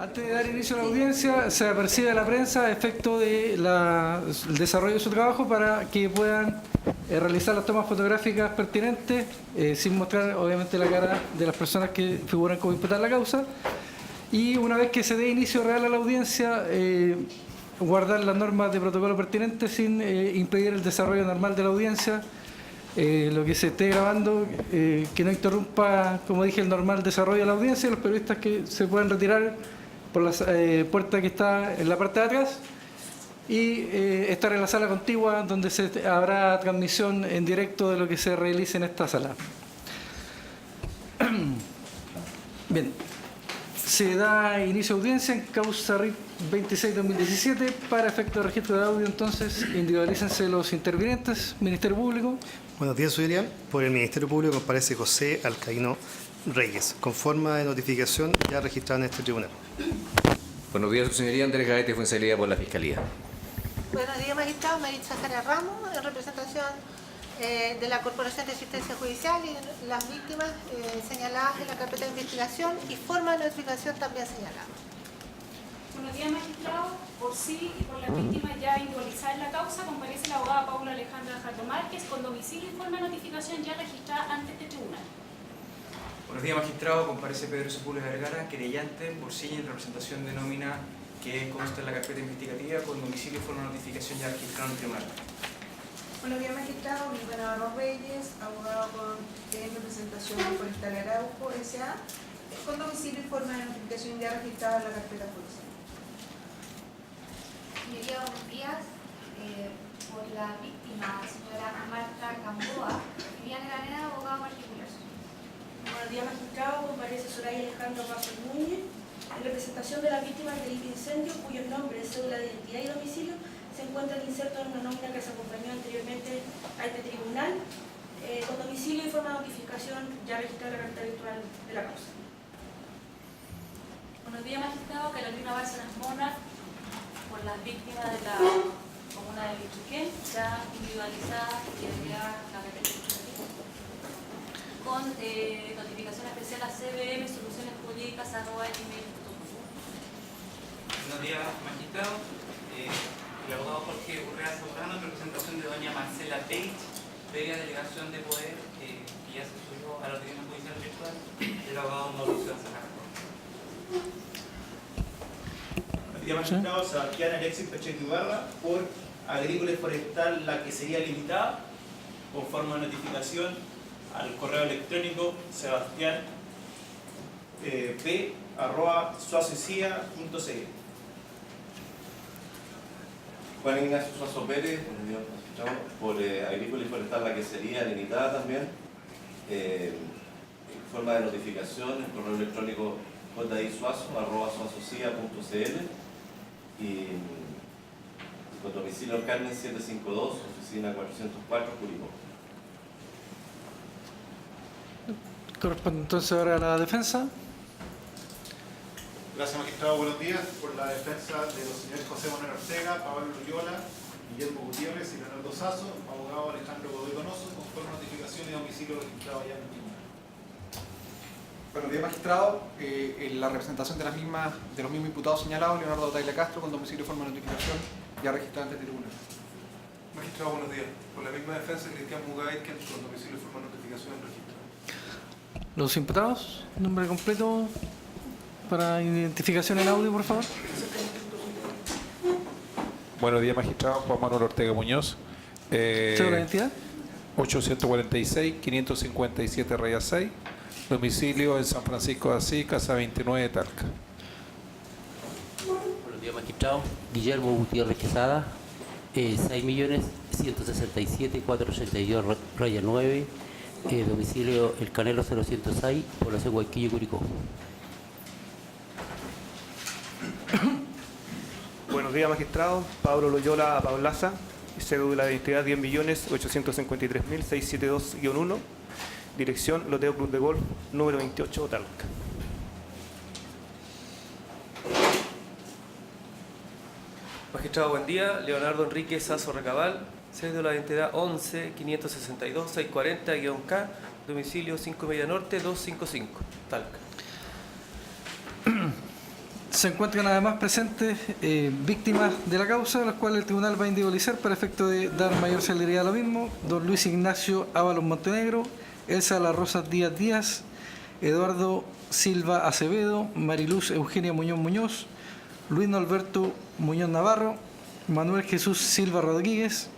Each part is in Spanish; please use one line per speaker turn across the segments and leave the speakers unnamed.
Antes de dar inicio a la audiencia, se apercibe a la prensa a efecto de el desarrollo de su trabajo para que puedan realizar las tomas fotográficas pertinentes, sin mostrar obviamente la cara de las personas que figuran como imputadas en la causa. Y una vez que se dé inicio real a la audiencia, guardar las normas de protocolo pertinentes sin impedir el desarrollo normal de la audiencia. Lo que se esté grabando, que no interrumpa, como dije, el normal desarrollo de la audiencia, los periodistas que se puedan retirar por la puerta que está en la parte de atrás y estar en la sala contigua donde habrá transmisión en directo de lo que se realice en esta sala. Bien, se da inicio a audiencia en causa RIT 26-2017 para efecto de registro de audio. Entonces, individualícense los intervinientes. Ministerio Público.
Buenos días, señoría. Por el Ministerio Público comparece José Alcaíno Reyes, con forma de notificación ya registrada en este tribunal.
Buenos días, su señoría. Andrés Gaete, Fuenzalía por la Fiscalía.
Buenos días, magistrado. Maritza Jara Ramos, en representación de la Corporación de Asistencia Judicial y las víctimas señaladas en la carpeta de investigación y forma de notificación también señalada.
Buenos días, magistrado. Por sí y por las víctimas ya individualizadas en la causa, comparece la abogada Paula Alejandra Jato Márquez con domicilio y forma de notificación ya registrada ante este tribunal.
Buenos días, magistrado. Comparece Pedro Sepúlveda Vergara, querellante, por sí en representación de nómina que consta en la carpeta investigativa con domicilio y forma de notificación ya registrada en el tribunal.
Buenos días, magistrado. Miguel Navarro Reyes, abogado en representación de Forestal Araujo S.A., con domicilio y forma de notificación ya registrada en la carpeta judicial.
Señoría, buenos días. Por la víctima, señora Marta Gamboa, Viviana Granera, abogado particular.
Buenos días, magistrado. Comparece Soraya Alejandro Paso Núñez, en representación de las víctimas del incendio, cuyos nombres, cédula de identidad y domicilio se encuentran insertos en una nómina que se acompañó anteriormente a este tribunal, con domicilio y forma de notificación ya registrada en la carta virtual de la causa.
Buenos días, magistrado. Carolina Bárcenas Mona, por las víctimas de la comuna de Lichuquén, ya individualizada y enviada la carpeta administrativa, con notificación especial a CBM Soluciones Jurídicas@gmail.com.
Buenos días, magistrado. El abogado Jorge Urrea Sobrano, en representación de doña Marcela Page, previa delegación de poder que ya se subió a la Tribunal Judicial Virtual del abogado Mauricio Zacarro.
Buenos días, magistrado. Sebastián Alexis Pacheco Ibarra, por Agrícola y Forestal, la que sería limitada, con forma de notificación al correo electrónico sebastián.p@suacecia.cl.
Juan Ignacio Suazo Pérez, por Agrícola y Forestal, la que sería limitada también, en forma de notificación, el correo electrónico jisuazo@suacecia.cl y con domicilio Carmen 752, oficina 404, Curicó.
Corresponde entonces ahora a la defensa.
Gracias, magistrado. Buenos días. Por la defensa de los señores José Manuel Ortega, Pablo Loyola, Guillermo Gutiérrez y Leonardo Sasso, abogado Alejandro Godoy Donoso, con forma de notificación y domicilio registrado allá en el tribunal.
Buenos días, magistrado. En la representación de los mismos imputados señalados, Leonardo Tagle Castro, con domicilio y forma de notificación ya registrada ante el tribunal.
Magistrado, buenos días. Por la misma defensa, Cristian Mugaiken, con domicilio y forma de notificación registrada.
Los imputados, nombre completo para identificación en audio, por favor.
Buenos días, magistrado. Juan Manuel Ortega Muñoz.
¿Cédula de identidad?
846-557 raya 6. Domicilio en San Francisco de Asís, casa 29 de Talca.
Buenos días, magistrado. Guillermo Gutiérrez Quesada, 6.167.482 raya 9. Domicilio El Canelo 0106, población Guayquillo, Curicó.
Buenos días, magistrado. Pablo Loyola Paulaza, cédula de identidad 10.853.672-1, dirección Loteo Club de Golf, número 28, Talca.
Magistrado, buen día. Leonardo Enrique Sasso Recabal, cédula de identidad 11-562-640-K, domicilio 5 Media Norte 255, Talca.
Se encuentran además presentes víctimas de la causa, las cuales el tribunal va a individualizar para efecto de dar mayor celeridad a lo mismo. Don Luis Ignacio Ábalos Montenegro, Elsa La Rosa Díaz Díaz, Eduardo Silva Acevedo, Mariluz Eugenia Muñoz Muñoz, Luis Norberto Muñoz Navarro, Manuel Jesús Silva Rodríguez,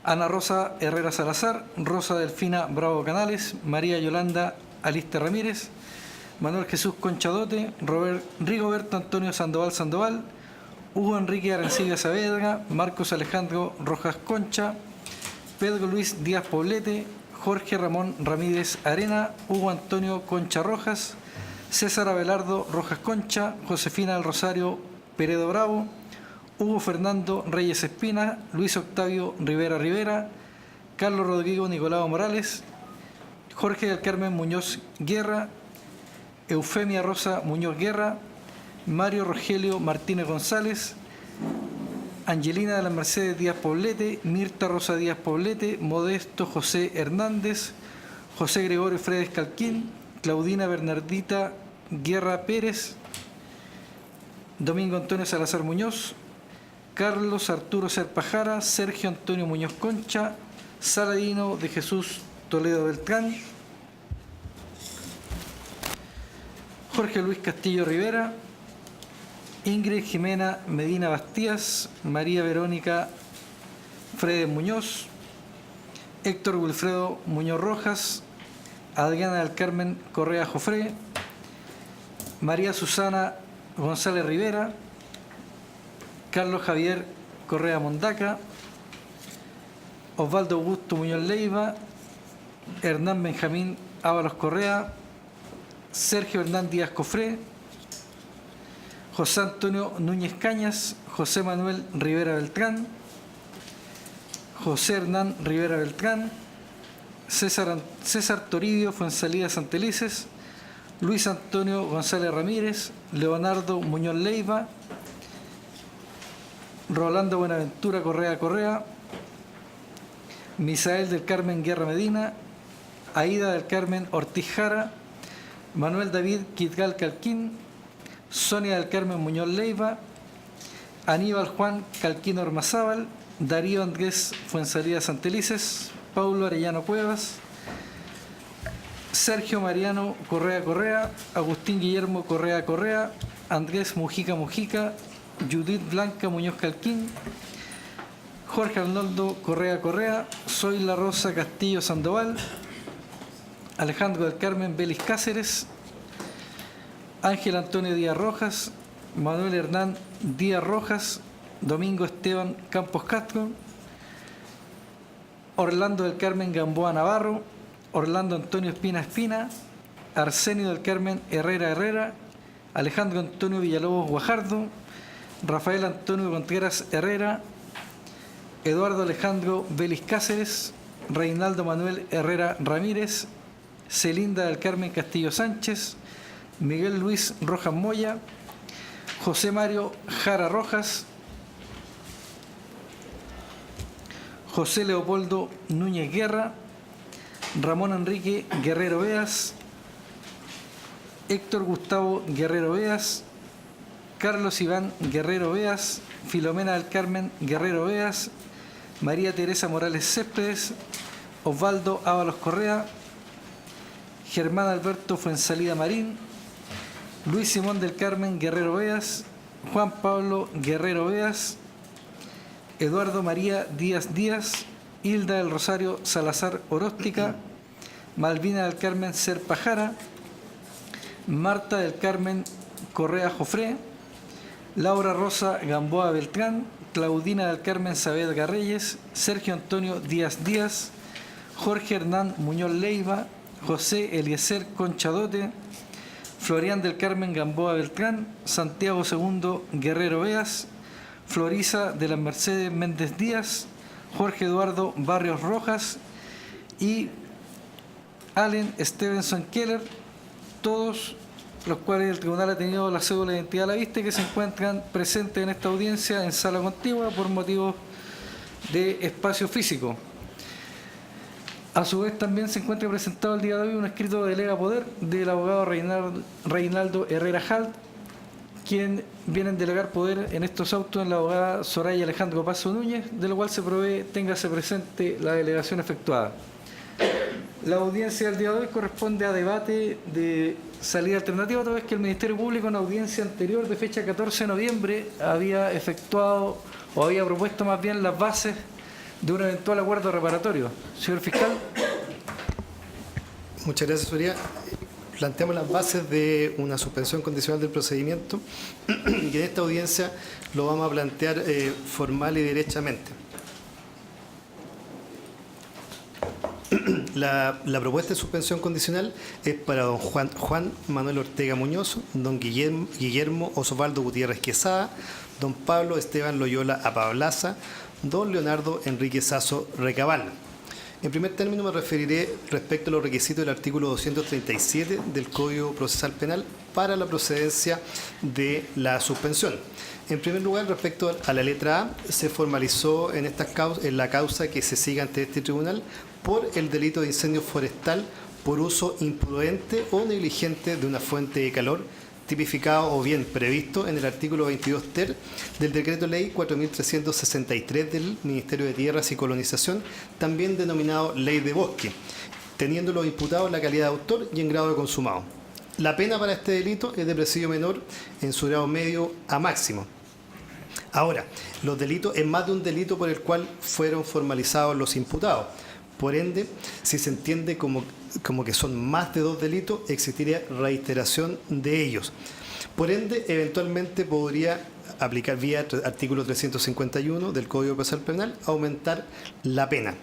Ana Rosa Herrera Salazar, Rosa Delfina Bravo Canales, María Yolanda Aliste Ramírez, Manuel Jesús Conchadote, Rigoberto Antonio Sandoval Sandoval, Hugo Enrique Arancibia Saavedra, Marcos Alejandro Rojas Concha, Pedro Luis Díaz Poblete, Jorge Ramón Ramírez Arena, Hugo Antonio Concha Rojas, César Abelardo Rojas Concha, Josefina del Rosario Peredo Bravo, Hugo Fernando Reyes Espina, Luis Octavio Rivera Rivera, Carlos Rodrigo Nicolau Morales, Jorge del Carmen Muñoz Guerra, Eufemia Rosa Muñoz Guerra, Mario Rogelio Martínez González, Angelina de las Mercedes Díaz Poblete, Mirta Rosa Díaz Poblete, Modesto José Hernández, José Gregorio Fredes Calquín, Claudina Bernardita Guerra Pérez, Domingo Antonio Salazar Muñoz, Carlos Arturo Serpajara, Sergio Antonio Muñoz Concha, Saladino de Jesús Toledo Beltrán, Jorge Luis Castillo Rivera, Ingrid Jimena Medina Bastías, María Verónica Fredes Muñoz, Héctor Wilfredo Muñoz Rojas, Adriana del Carmen Correa Jofré, María Susana González Rivera, Carlos Javier Correa Mondaca, Osvaldo Augusto Muñoz Leiva, Hernán Benjamín Ábalos Correa, Sergio Hernán Díaz Cofré, José Antonio Núñez Cañas, José Manuel Rivera Beltrán, José Hernán Rivera Beltrán, César Toribio Fuensalida Santelices, Luis Antonio González Ramírez, Leonardo Muñoz Leiva, Rolando Buenaventura Correa, Misael del Carmen Guerra Medina, Aida del Carmen Ortiz Jara, Manuel David Quitgal Calquín, Sonia del Carmen Muñoz Leiva, Aníbal Juan Calquín Ormazábal, Darío Andrés Fuensalida Santelices, Paulo Arellano Cuevas, Sergio Mariano Correa, Agustín Guillermo Correa, Andrés Mujica, Judith Blanca Muñoz Calquín, Jorge Arnoldo Correa, Soy La Rosa Castillo Sandoval, Alejandro del Carmen Vélez Cáceres, Ángel Antonio Díaz Rojas, Manuel Hernán Díaz Rojas, Domingo Esteban Campos Castro, Orlando del Carmen Gamboa Navarro, Orlando Antonio Espina, Arsenio del Carmen Herrera, Alejandro Antonio Villalobos Guajardo, Rafael Antonio Contreras Herrera, Eduardo Alejandro Vélez Cáceres, Reinaldo Manuel Herrera Ramírez, Celinda del Carmen Castillo Sánchez, Miguel Luis Rojas Moya, José Mario Jara Rojas, José Leopoldo Núñez Guerra, Ramón Enrique Guerrero Beas, Héctor Gustavo Guerrero Beas, Carlos Iván Guerrero Beas, Filomena del Carmen Guerrero Beas, María Teresa Morales Céspedes, Osvaldo Ábalos Correa, Germán Alberto Fuensalida Marín, Luis Simón del Carmen Guerrero Beas, Juan Pablo Guerrero Beas, Eduardo María Díaz, Hilda del Rosario Salazar Oróstica, Malvina del Carmen Serpajara, Marta del Carmen Correa Jofré, Laura Rosa Gamboa Beltrán, Claudina del Carmen Saavedra Reyes, Sergio Antonio Díaz, Jorge Hernán Muñoz Leiva, José Eliezer Conchadote, Florián del Carmen Gamboa Beltrán, Santiago II Guerrero Beas, Florisa de las Mercedes Méndez Díaz, Jorge Eduardo Barrios Rojas y Allen Stevenson Keller, todos los cuales el tribunal ha tenido la cédula de identidad a la vista y que se encuentran presentes en esta audiencia en sala contigua por motivos de espacio físico. A su vez también se encuentra presentado el día de hoy un escrito de lega poder del abogado Reinaldo Herrera Halt, quien vienen a delegar poder en estos autos en la abogada Soraya Alejandro Paso Núñez, de lo cual se provee téngase presente la delegación efectuada. La audiencia del día de hoy corresponde a debate de salida alternativa, toda vez que el Ministerio Público en audiencia anterior de fecha 14 de noviembre había efectuado o había propuesto más bien las bases de un eventual acuerdo reparatorio. Señor fiscal.
Muchas gracias, señoría. Planteamos las bases de una suspensión condicional del procedimiento y en esta audiencia lo vamos a plantear formal y derechamente. La propuesta de suspensión condicional es para don Juan Manuel Ortega Muñoz, don Guillermo Osvaldo Gutiérrez Quesada, don Pablo Esteban Loyola Apablaza, don Leonardo Enrique Sazo Recabal. En primer término me referiré respecto a los requisitos del artículo 237 del Código Procesal Penal para la procedencia de la suspensión. En primer lugar, respecto a la letra A, se formalizó en la causa que se sigue ante este tribunal por el delito de incendio forestal por uso imprudente o negligente de una fuente de calor, tipificado o bien previsto en el artículo 22 ter del Decreto Ley 4363 del Ministerio de Tierras y Colonización, también denominado Ley de Bosque, teniendo los imputados la calidad de autor y en grado de consumado. La pena para este delito es de presidio menor en su grado medio a máximo. Ahora, los delitos es más de un delito por el cual fueron formalizados los imputados. Por ende, si se entiende como que son más de 2 delitos, existiría reiteración de ellos. Por ende, eventualmente podría aplicar vía artículo 351 del Código Procesal Penal, aumentar la pena.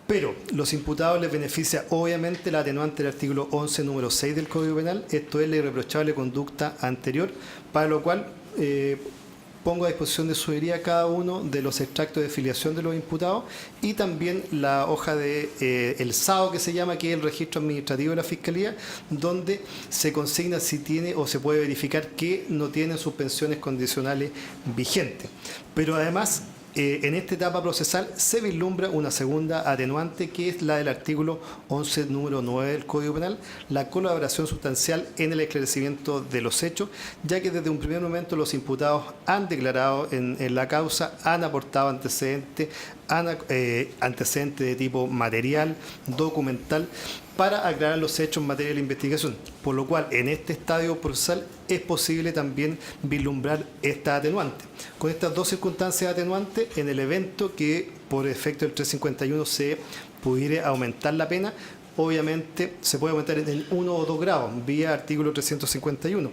Pero los imputados les beneficia obviamente la atenuante del artículo 11, número 6 del Código Penal, esto es la irreprochable conducta anterior, para lo cual pongo a disposición de su señoría cada uno de los extractos de filiación de los imputados y también la hoja de el SAO, que se llama, que es el registro administrativo de la Fiscalía, donde se consigna si tiene o se puede verificar que no tienen suspensiones condicionales vigentes. Pero además, en esta etapa procesal se vislumbra una segunda atenuante, que es la del artículo 11, número 9 del Código Penal, la colaboración sustancial en el esclarecimiento de los hechos, ya que desde un primer momento los imputados han declarado en la causa, han aportado antecedentes de tipo material, documental, para aclarar los hechos en materia de la investigación, por lo cual en este estadio procesal es posible también vislumbrar esta atenuante. Con estas dos circunstancias atenuantes, en el evento que por efecto del 351 se pudiera aumentar la pena, obviamente se puede aumentar en 1 o 2 grados, vía artículo 351.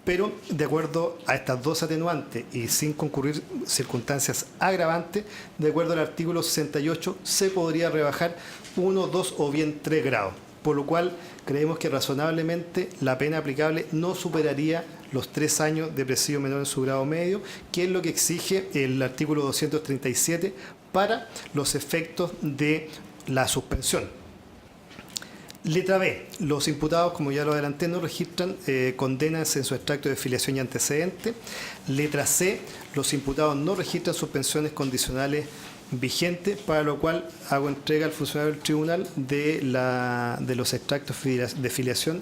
Pero de acuerdo a estas dos atenuantes y sin concurrir circunstancias agravantes, de acuerdo al artículo 68, se podría rebajar 1, 2 o bien 3 grados, por lo cual creemos que razonablemente la pena aplicable no superaría los 3 años de presidio menor en su grado medio, que es lo que exige el artículo 237 para los efectos de la suspensión. Letra B. Los imputados, como ya lo adelanté, no registran condenas en su extracto de filiación y antecedente. Letra C. Los imputados no registran suspensiones condicionales vigentes, para lo cual hago entrega al funcionario del tribunal de los extractos de filiación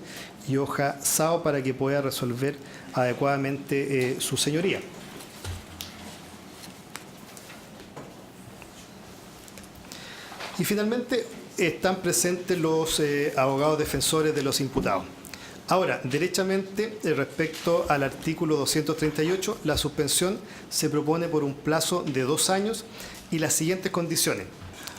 y hoja SAO para que pueda resolver adecuadamente su señoría. Y finalmente están presentes los abogados defensores de los imputados. Ahora, derechamente, respecto al artículo 238, la suspensión se propone por un plazo de 2 años y las siguientes condiciones.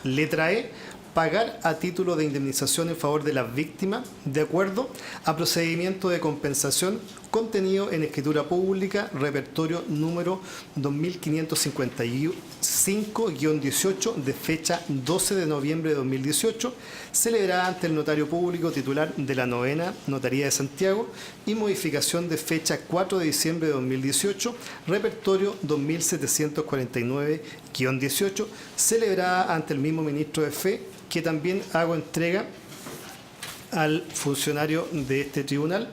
Letra E, pagar a título de indemnización en favor de las víctimas de acuerdo a procedimiento de compensación contenido en escritura pública, repertorio número 2555-18 de fecha 12 de noviembre de 2018, celebrada ante el notario público titular de la 9ª Notaría de Santiago y modificación de fecha 4 de diciembre de 2018, repertorio 2749-18, celebrada ante el mismo ministro de Fe, que también hago entrega al funcionario de este tribunal.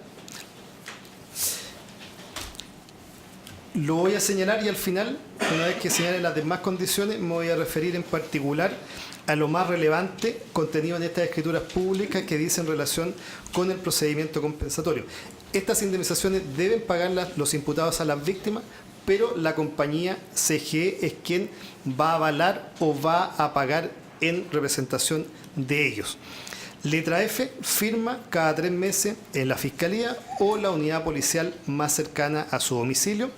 Lo voy a señalar y al final, una vez que señale las demás condiciones, me voy a referir en particular a lo más relevante contenido en estas escrituras públicas que dicen relación con el procedimiento compensatorio. Estas indemnizaciones deben pagarlas los imputados a las víctimas, pero la compañía CGE es quien va a avalar o va a pagar en representación de ellos. Letra F, firma cada 3 meses en la Fiscalía o la unidad policial más cercana a su domicilio.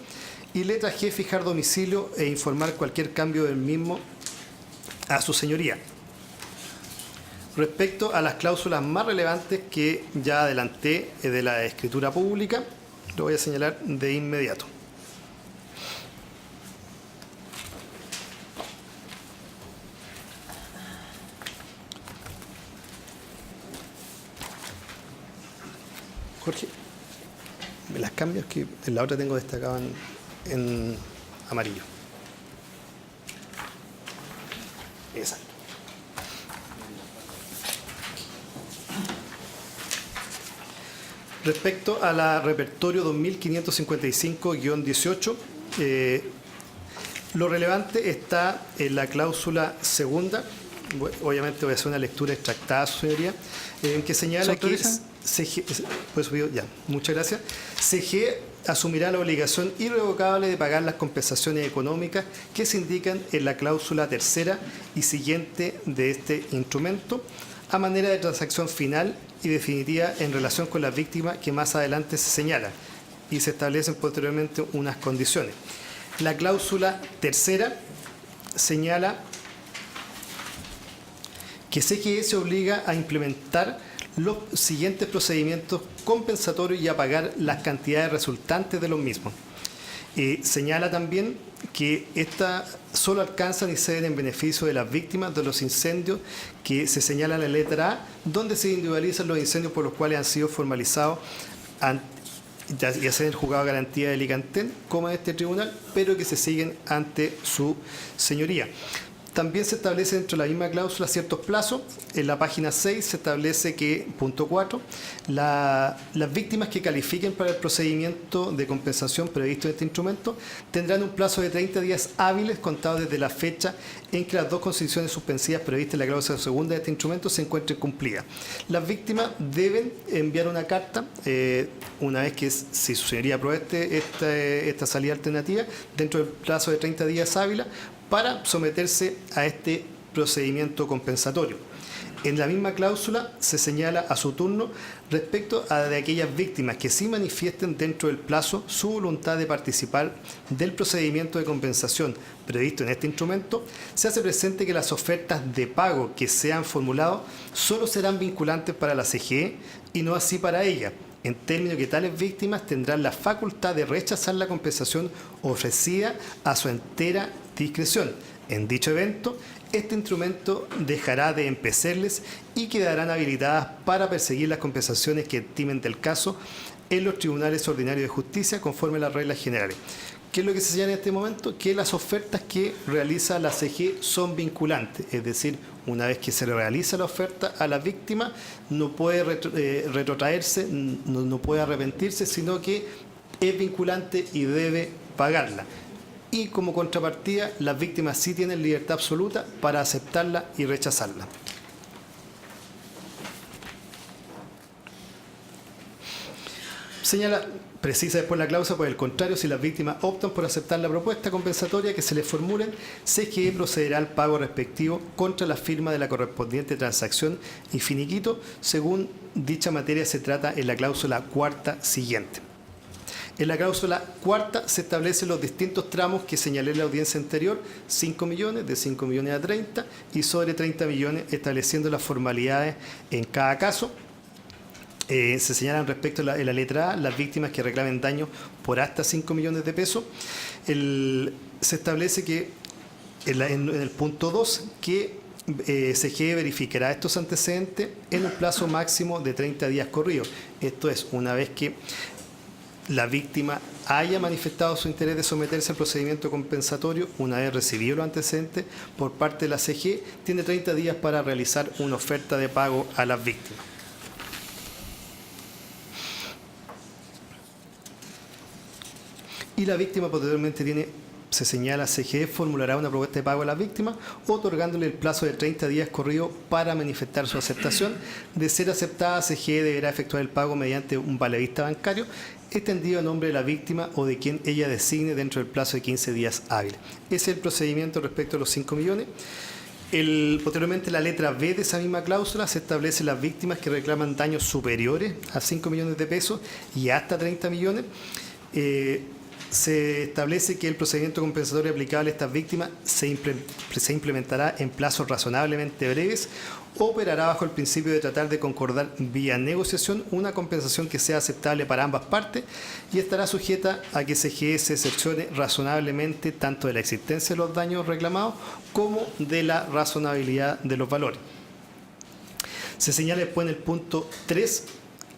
Y letra G, fijar domicilio e informar cualquier cambio del mismo a su señoría. Respecto a las cláusulas más relevantes que ya adelanté de la escritura pública, lo voy a señalar de inmediato. Jorge, me las cambias que en la otra tengo destacado en amarillo. Exacto. Respecto a la repertorio 2555-18, lo relevante está en la cláusula segunda. Obviamente voy a hacer una lectura extractada, señoría, en que señala que CGE, pues, ya, muchas gracias. CGE asumirá la obligación irrevocable de pagar las compensaciones económicas que se indican en la cláusula tercera y siguiente de este instrumento, a manera de transacción final y definitiva en relación con las víctimas que más adelante se señalan y se establecen posteriormente unas condiciones. La cláusula tercera señala que CGE se obliga a implementar los siguientes procedimientos compensatorios y a pagar las cantidades resultantes de los mismos. Señala también que esta solo alcanzan y ceden en beneficio de las víctimas de los incendios que se señala en la letra A, donde se individualizan los incendios por los cuales han sido formalizados ya sea en el juzgado de garantía de Licantén como en este tribunal, pero que se siguen ante su señoría. También se establece dentro de la misma cláusula ciertos plazos. En la página 6 se establece que, punto 4, las víctimas que califiquen para el procedimiento de compensación previsto en este instrumento tendrán un plazo de 30 días hábiles contados desde la fecha en que las dos condiciones suspensivas previstas en la cláusula segunda de este instrumento se encuentren cumplidas. Las víctimas deben enviar una carta, una vez que, si su señoría aprueba esta salida alternativa, dentro del plazo de 30 días hábiles, para someterse a este procedimiento compensatorio. En la misma cláusula se señala a su turno respecto a de aquellas víctimas que sí manifiesten dentro del plazo su voluntad de participar del procedimiento de compensación previsto en este instrumento, se hace presente que las ofertas de pago que sean formulado solo serán vinculantes para la CGE y no así para ella, en términos que tales víctimas tendrán la facultad de rechazar la compensación ofrecida a su entera discreción. En dicho evento, este instrumento dejará de empecerles y quedarán habilitadas para perseguir las compensaciones que estimen del caso en los tribunales ordinarios de justicia conforme a las reglas generales. ¿Qué es lo que se señala en este momento? Que las ofertas que realiza la CGE son vinculantes, es decir, una vez que se le realiza la oferta a la víctima, no puede retrotraerse, no puede arrepentirse, sino que es vinculante y debe pagarla. Y como contrapartida, las víctimas sí tienen libertad absoluta para aceptarla y rechazarla. Señala, precisa después la cláusula, por el contrario, si las víctimas optan por aceptar la propuesta compensatoria que se les formulen, CGE procederá al pago respectivo contra la firma de la correspondiente transacción y finiquito, según dicha materia se trata en la cláusula cuarta siguiente. En la cláusula cuarta se establecen los distintos tramos que señalé en la audiencia anterior, 5 millones, de 5 millones a 30 y sobre 30 millones, estableciendo las formalidades en cada caso. Se señalan respecto en la letra A las víctimas que reclamen daño por hasta 5 millones de pesos. Se establece que en el punto 2 que CGE verificará estos antecedentes en un plazo máximo de 30 días corridos. Esto es, una vez que la víctima haya manifestado su interés de someterse al procedimiento compensatorio, una vez recibido los antecedentes por parte de la CGE, tiene 30 días para realizar una oferta de pago a las víctimas. Y la víctima posteriormente tiene se señala CGE formulará una propuesta de pago a las víctimas, otorgándole el plazo de 30 días corrido para manifestar su aceptación. De ser aceptada, CGE deberá efectuar el pago mediante un valedista bancario extendido a nombre de la víctima o de quien ella designe dentro del plazo de 15 días hábiles. Ese es el procedimiento respecto a los 5 millones. Posteriormente, la letra B de esa misma cláusula se establece las víctimas que reclaman daños superiores a 5 millones de pesos y hasta 30 millones. Se establece que el procedimiento compensatorio aplicable a estas víctimas se implementará en plazos razonablemente breves, operará bajo el principio de tratar de concordar vía negociación una compensación que sea aceptable para ambas partes y estará sujeta a que CGE se cerciore razonablemente tanto de la existencia de los daños reclamados como de la razonabilidad de los valores. Se señala después en el punto 3,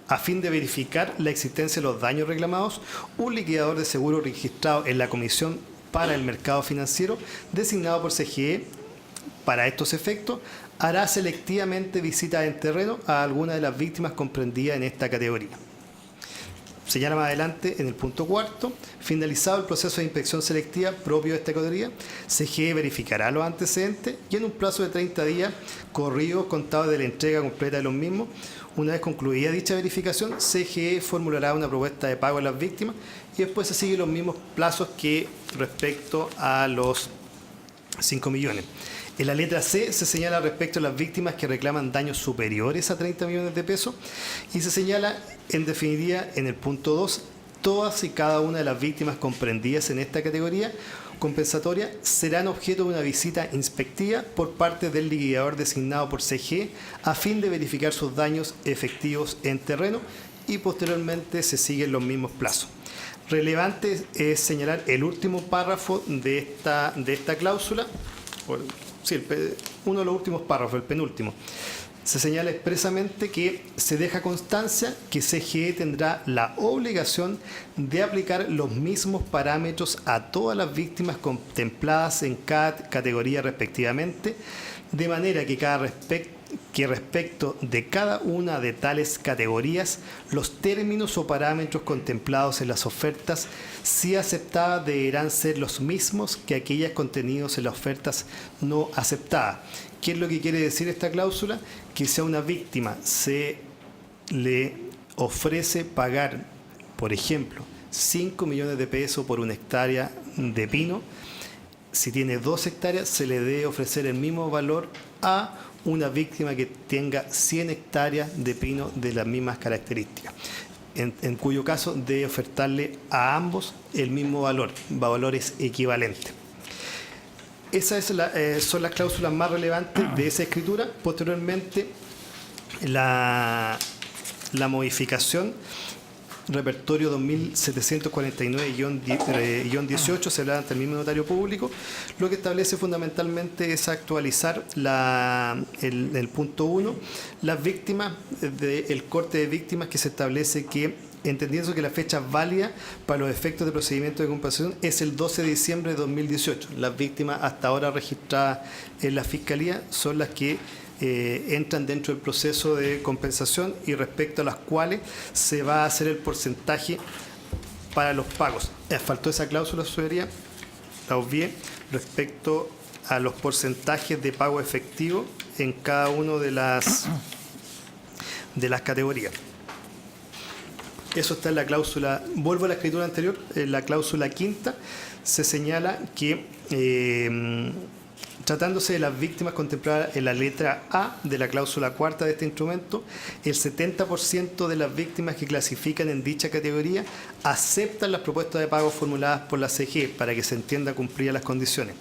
a fin de verificar la existencia de los daños reclamados, un liquidador de seguro registrado en la Comisión para el Mercado Financiero, designado por CGE para estos efectos, hará selectivamente visitas en terreno a alguna de las víctimas comprendidas en esta categoría. Señala más adelante en el punto 4, finalizado el proceso de inspección selectiva propio de esta categoría, CGE verificará los antecedentes y en un plazo de 30 días corridos contados de la entrega completa de los mismos. Una vez concluida dicha verificación, CGE formulará una propuesta de pago a las víctimas y después se siguen los mismos plazos que respecto a los 5 millones. En la letra C se señala respecto a las víctimas que reclaman daños superiores a 30 millones de pesos y se señala en definitiva en el punto 2, todas y cada una de las víctimas comprendidas en esta categoría compensatoria serán objeto de una visita inspectiva por parte del liquidador designado por CGE a fin de verificar sus daños efectivos en terreno y posteriormente se siguen los mismos plazos. Relevante es señalar el último párrafo de esta cláusula, uno de los últimos párrafos, el penúltimo. Se señala expresamente que se deja constancia que CGE tendrá la obligación de aplicar los mismos parámetros a todas las víctimas contempladas en cada categoría respectivamente, de manera que respecto de cada una de tales categorías, los términos o parámetros contemplados en las ofertas, si aceptadas, deberán ser los mismos que aquellas contenidos en las ofertas no aceptadas. ¿Qué es lo que quiere decir esta cláusula? Que si a una víctima se le ofrece pagar, por ejemplo, 5 millones de pesos por una hectárea de pino, si tiene 2 hectáreas, se le debe ofrecer el mismo valor a una víctima que tenga 100 hectáreas de pino de las mismas características, en cuyo caso debe ofertarle a ambos el mismo valor, valores equivalentes. Esas son las cláusulas más relevantes de esa escritura. Posteriormente, la modificación repertorio 2749-18 se habla ante el mismo notario público. Lo que establece fundamentalmente es actualizar el punto 1, las víctimas, el corte de víctimas que se establece que, entendiendo que la fecha válida para los efectos de procedimiento de compensación es el 12 de diciembre de 2018. Las víctimas hasta ahora registradas en la Fiscalía son las que entran dentro del proceso de compensación y respecto a las cuales se va a hacer el porcentaje para los pagos. Faltó esa cláusula, señoría, la obvié, respecto a los porcentajes de pago efectivo en cada una de las categorías. Eso está en la cláusula. Vuelvo a la escritura anterior. En la cláusula quinta se señala que tratándose de las víctimas contempladas en la letra A de la cláusula cuarta de este instrumento, el 70% de las víctimas que clasifican en dicha categoría aceptan las propuestas de pago formuladas por la CGE para que se entienda cumplidas las condiciones.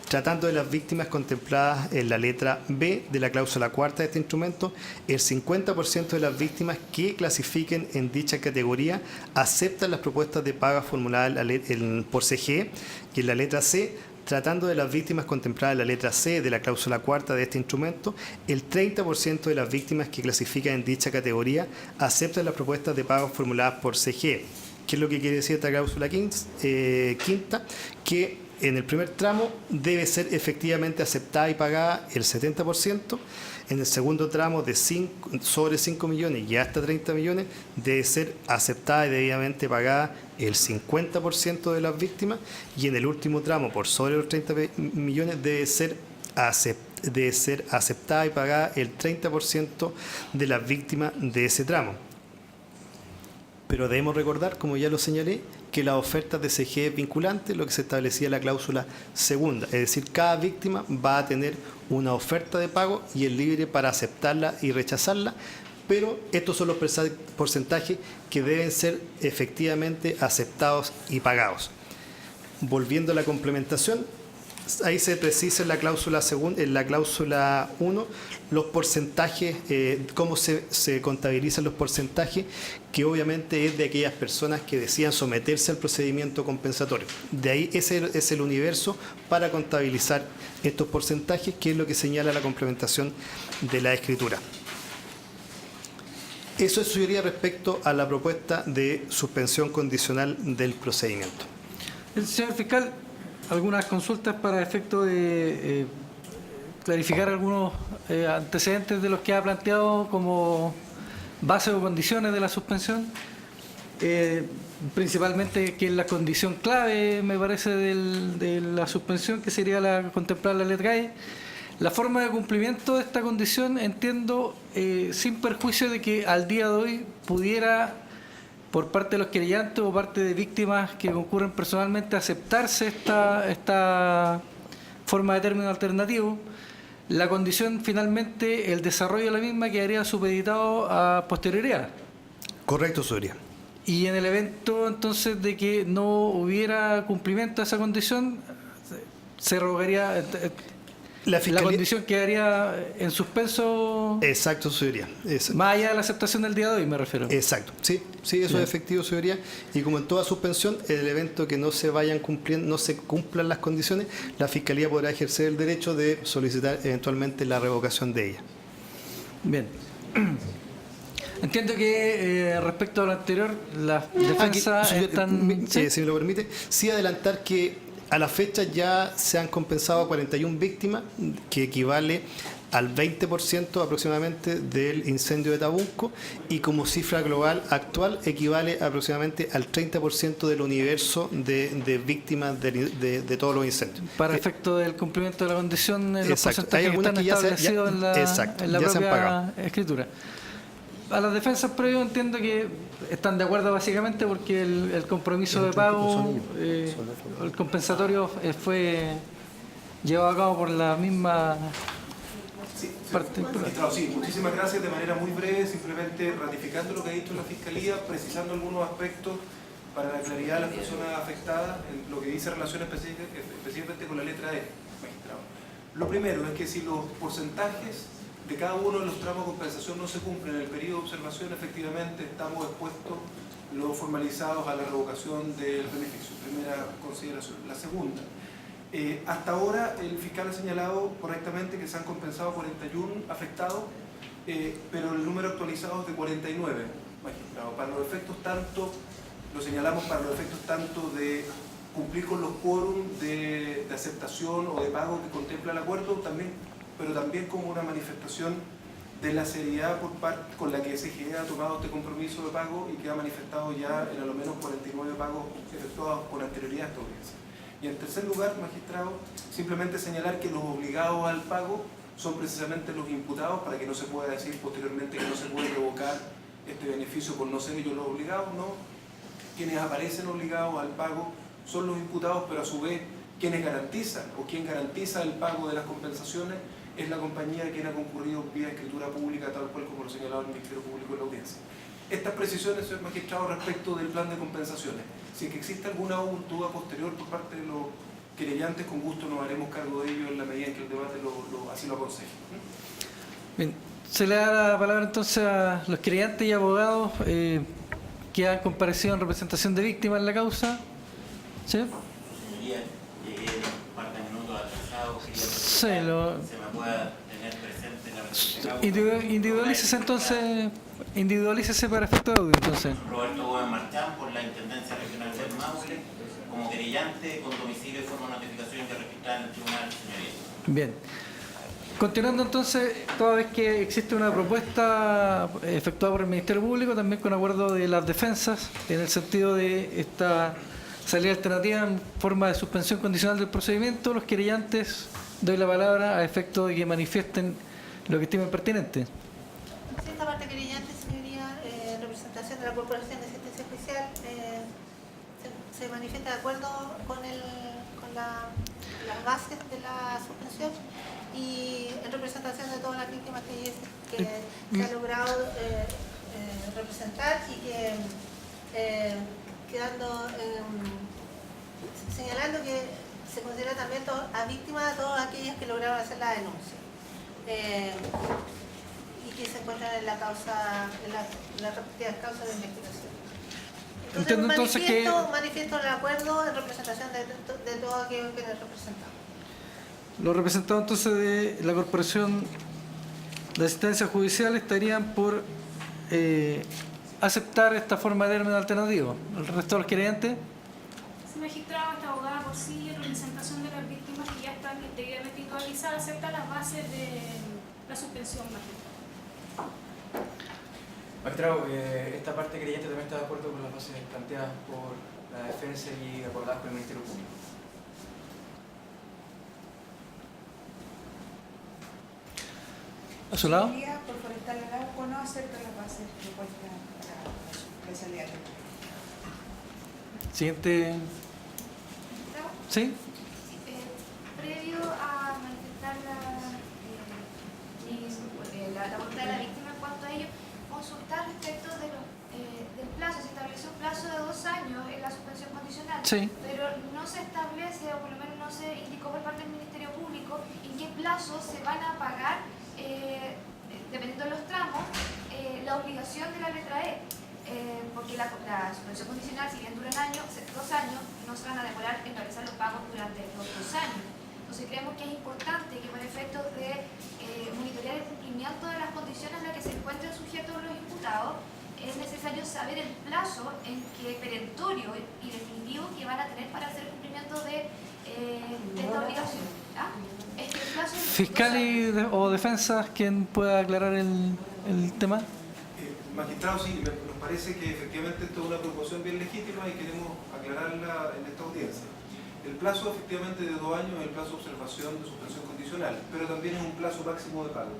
Tratando de las víctimas contempladas en la letra B de la cláusula cuarta de este instrumento, el 50% de las víctimas que clasifiquen en dicha categoría aceptan las propuestas de pago formuladas por CGE, y en la letra C, tratando de las víctimas contempladas en la letra C de la cláusula cuarta de este instrumento, el 30% de las víctimas que clasifican en dicha categoría aceptan las propuestas de pago formuladas por CGE. ¿Qué es lo que quiere decir esta cláusula quinta? Que en el primer tramo debe ser efectivamente aceptada y pagada el 70%, En el segundo tramo, sobre 5 millones y hasta 30 millones, debe ser aceptada y debidamente pagada el 50% de las víctimas, y en el último tramo, por sobre los 30 millones, debe ser aceptada y pagada el 30% de las víctimas de ese tramo. Pero debemos recordar, como ya lo señalé, que las ofertas de CGE es vinculante, lo que se establecía en la cláusula segunda. Es decir, cada víctima va a tener una oferta de pago y es libre para aceptarla y rechazarla, pero estos son los porcentajes que deben ser efectivamente aceptados y pagados. Volviendo a la complementación, ahí se precisa en la cláusula segunda, en la cláusula 1, los porcentajes, cómo se contabilizan los porcentajes, que obviamente es de aquellas personas que decían someterse al procedimiento compensatorio. De ahí ese es el universo para contabilizar estos porcentajes, que es lo que señala la complementación de la escritura. Eso sería respecto a la propuesta de suspensión condicional del procedimiento.
Señor fiscal, algunas consultas para efecto de clarificar algunos antecedentes de los que ha planteado como base o condiciones de la suspensión. Principalmente que es la condición clave, me parece, de la suspensión, que sería contemplar la letra E. La forma de cumplimiento de esta condición, entiendo, sin perjuicio de que al día de hoy pudiera, por parte de los querellantes o parte de víctimas que concurren personalmente, aceptarse esta forma de término alternativo, la condición finalmente, el desarrollo de la misma quedaría supeditado a posterioridad.
Correcto, señoría.
Y en el evento entonces de que no hubiera cumplimiento de esa condición, se revocaría, la condición quedaría en suspenso.
Exacto, señoría.
Más allá de la aceptación del día de hoy, me refiero.
Exacto, sí, eso es efectivo, señoría. Y como en toda suspensión, en el evento que no se vayan cumpliendo, no se cumplan las condiciones, la Fiscalía podrá ejercer el derecho de solicitar eventualmente la revocación de ella.
Bien. Entiendo que respecto a lo anterior, las defensas están...
¿Sí? Si me lo permite, sí adelantar que a la fecha ya se han compensado a 41 víctimas, que equivale al 20% aproximadamente del incendio de Tabunco, y como cifra global actual equivale aproximadamente al 30% del universo de víctimas de todos los incendios.
Para efecto del cumplimiento de la condición, los
exacto.
porcentajes
Hay algunas
que están establecidos en la propia escritura. A las defensas previas entiendo que están de acuerdo básicamente porque el compromiso de pago, el compensatorio fue llevado a cabo por la misma parte.
Sí, muchísimas gracias. De manera muy breve, simplemente ratificando lo que ha dicho la Fiscalía, precisando algunos aspectos para la claridad de las personas afectadas en lo que dice relación específicamente con la letra E, magistrado. Lo primero es que si los porcentajes de cada uno de los tramos de compensación no se cumplen en el periodo de observación, efectivamente estamos expuestos los formalizados a la revocación del beneficio. Primera consideración. La segunda, hasta ahora el fiscal ha señalado correctamente que se han compensado 41 afectados, pero el número actualizado es de 49, magistrado. Para los efectos tanto, lo señalamos para los efectos tanto de cumplir con los quórum de aceptación o de pago que contempla el acuerdo, pero también como una manifestación de la seriedad con la que CGE ha tomado este compromiso de pago y que ha manifestado ya en a lo menos 49 pagos efectuados con anterioridad a esta audiencia. Y en tercer lugar, magistrado, simplemente señalar que los obligados al pago son precisamente los imputados, para que no se pueda decir posteriormente que no se puede revocar este beneficio por no ser ellos los obligados, no. Quienes aparecen obligados al pago son los imputados, pero a su vez quienes garantizan o quien garantiza el pago de las compensaciones es la compañía quien ha concurrido vía escritura pública, tal cual como lo señalaba el Ministerio Público en la audiencia. Estas precisiones, señor magistrado, respecto del plan de compensaciones. Si es que existe alguna duda posterior por parte de los querellantes, con gusto nos haremos cargo de ello en la medida en que el debate así lo aconseje.
Bien, se le da la palabra entonces a los querellantes y abogados que han comparecido en representación de víctimas en la causa. ¿Sí?
Señoría, llegué un par de minutos atrasado, quería
se
me pueda tener presente en la presente
individualícese entonces, individualícese para efecto de audio entonces.
Roberto Gómez Marchán, por la Intendencia Regional del Maule, como querellante con domicilio y forma de notificación que registrada en el tribunal, señoría.
Bien. Continuando entonces, toda vez que existe una propuesta efectuada por el Ministerio Público, también con acuerdo de las defensas, en el sentido de esta salida alternativa en forma de suspensión condicional del procedimiento, los querellantes doy la palabra a efecto de que manifiesten lo que estimen pertinente.
Sí, esta parte querellante, señoría, en representación de la Corporación de Asistencia Judicial, se manifiesta de acuerdo con las bases de la suspensión y en representación de todas las víctimas que se ha logrado representar y que quedando señalando que se considera también a víctimas de todas aquellas que lograron hacer la denuncia y que se encuentran en la causa, en las respectivas causas de investigación. Entonces, manifiesto el acuerdo en representación de todos aquellos que les representamos.
Los representados entonces de la Corporación de Asistencia Judicial estarían por aceptar esta forma de término alternativo. ¿El resto de los querellantes?
Ese magistrado, esta abogada por sí, en representación de las víctimas que ya están debidamente individualizadas, acepta las bases de la suspensión, magistrado.
Magistrado, esta parte creyente también está de acuerdo con las bases planteadas por la defensa y acordadas por el Ministerio Público.
¿A su lado?
Por Forestal Arauco no acepta las bases propuestas para la suspensión.
Siguiente. ¿Sí?
Previo a manifestar la voluntad de la víctima en cuanto a ello, consultar respecto del plazo. Se estableció un plazo de 2 años en la suspensión condicional,
sí,
pero no se establece, o por lo menos no se indicó por parte del Ministerio Público, en qué plazo se van a pagar, dependiendo de los tramos, la obligación de la letra E. Porque la suspensión condicional, si bien dura 2 años, no se van a demorar en realizar los pagos durante los 2 años. Entonces creemos que es importante que para efectos de monitorear el cumplimiento de las condiciones en las que se encuentran sujetos los imputados, es necesario saber el plazo en que perentorio y definitivo que van a tener para hacer el cumplimiento de esta obligación. Este plazo
Fiscal o defensa, ¿quién pueda aclarar el tema?
Magistrado, sí, nos parece que efectivamente esto es una preocupación bien legítima y queremos aclararla en esta audiencia. El plazo efectivamente de 2 años es el plazo de observación de suspensión condicional, pero también es un plazo máximo de pago.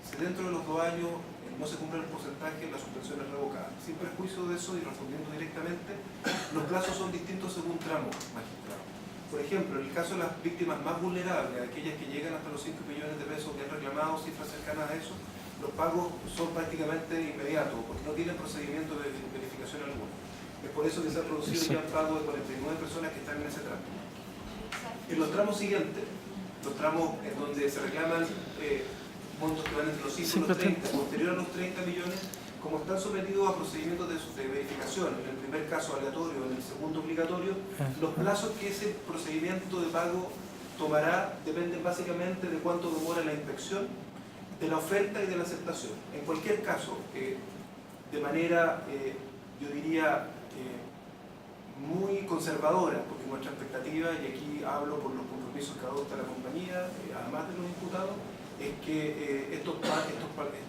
Si dentro de los 2 años no se cumple el porcentaje, la suspensión es revocada. Sin perjuicio de eso y respondiendo directamente, los plazos son distintos según tramo, magistrado. Por ejemplo, en el caso de las víctimas más vulnerables, aquellas que llegan hasta los 5 millones de pesos que han reclamado, cifras cercanas a eso, los pagos son prácticamente inmediatos, porque no tienen procedimiento de verificación alguna. Es por eso que se ha producido ya un pago de 49 personas que están en ese tramo. En los tramos siguientes, los tramos en donde se reclaman montos que van entre los 5 y los 30, posterior a los 30 millones, como están sometidos a procedimientos de verificación, en el primer caso aleatorio, en el segundo obligatorio, los plazos que ese procedimiento de pago tomará dependen básicamente de cuánto demora la inspección, de la oferta y de la aceptación. En cualquier caso, de manera, yo diría, muy conservadora, porque nuestra expectativa, y aquí hablo por los compromisos que adopta la compañía, además de los imputados, es que estos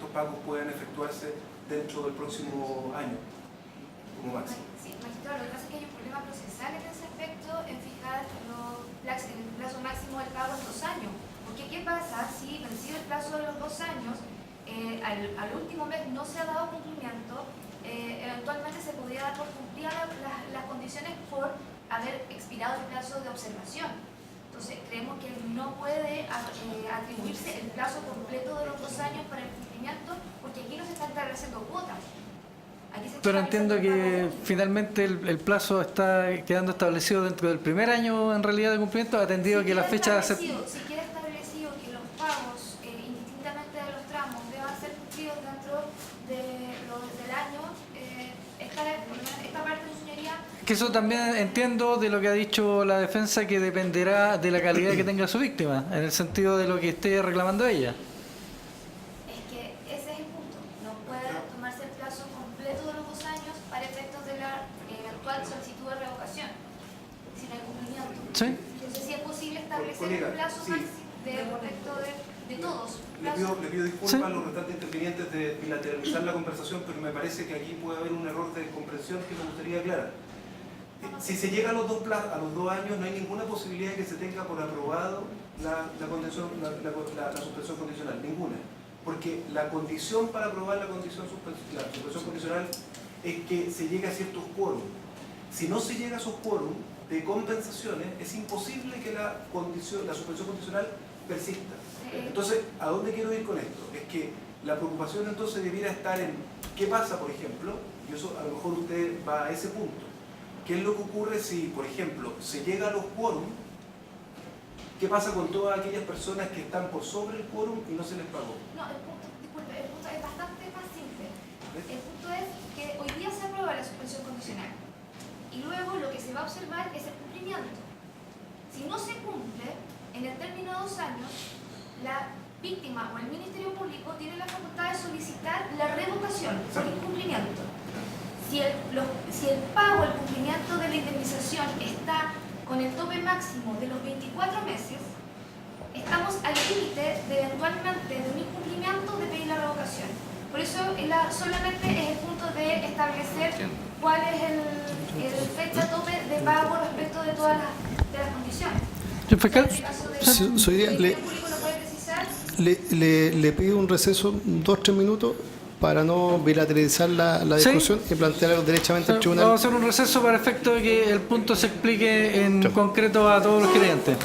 pagos puedan efectuarse dentro del próximo año, como máximo.
Sí, magistrado, lo que pasa es que hay un problema procesal en ese aspecto en fijar el plazo máximo del pago en 2 años. Porque ¿qué pasa si vencido el plazo de los 2 años, al último mes no se ha dado cumplimiento? Eventualmente se podría dar por cumplidas las condiciones por haber expirado el plazo de observación. Entonces creemos que no puede atribuirse el plazo completo de los 2 años para el cumplimiento, porque aquí no se están estableciendo cuotas.
Pero entiendo que finalmente el plazo está quedando establecido dentro del primer año en realidad de cumplimiento, atendido que la fecha...
Si queda establecido que los pagos, indistintamente de los tramos, deban ser cumplidos dentro del año, esta parte de señoría...
Que eso también entiendo de lo que ha dicho la defensa, que dependerá de la calidad que tenga su víctima, en el sentido de lo que esté reclamando ella.
Es que ese es el punto. No puede tomarse el plazo completo de los 2 años para efectos de la eventual solicitud de revocación, si no hay cumplimiento.
Sí.
Entonces, si es posible establecer un plazo máximo de respecto de... de todos.
Le pido disculpas a los restantes intervinientes de bilateralizar la conversación, pero me parece que aquí puede haber un error de comprensión que me gustaría aclarar. Si se llega a los 2 años, no hay ninguna posibilidad de que se tenga por aprobado la suspensión condicional, ninguna. Porque la condición para aprobar la suspensión condicional es que se llegue a ciertos quórum. Si no se llega a esos quórum de compensaciones, es imposible que la suspensión condicional persista. Entonces, ¿a dónde quiero ir con esto? Es que la preocupación entonces debiera estar en qué pasa, por ejemplo, y eso a lo mejor usted va a ese punto. ¿Qué es lo que ocurre si, por ejemplo, se llega a los quórum? ¿Qué pasa con todas aquellas personas que están por sobre el quórum y no se les pagó?
No, el punto es bastante más simple. El punto es que hoy día se aprueba la suspensión condicional y luego lo que se va a observar es el cumplimiento. Si no se cumple, en el término de 2 años, la víctima o el Ministerio Público tiene la facultad de solicitar la revocación por incumplimiento. Si el pago, el cumplimiento de la indemnización está con el tope máximo de los 24 meses, estamos al límite de eventualmente de un incumplimiento de pedir la revocación. Por eso solamente es el punto de establecer cuál es el fecha tope de pago respecto de todas las condiciones.
Le pido un receso 2-3 minutos para no bilateralizar la discusión y plantearlo derechamente al tribunal.
Vamos a hacer un receso para efecto de que el punto se explique en concreto a todos los clientes.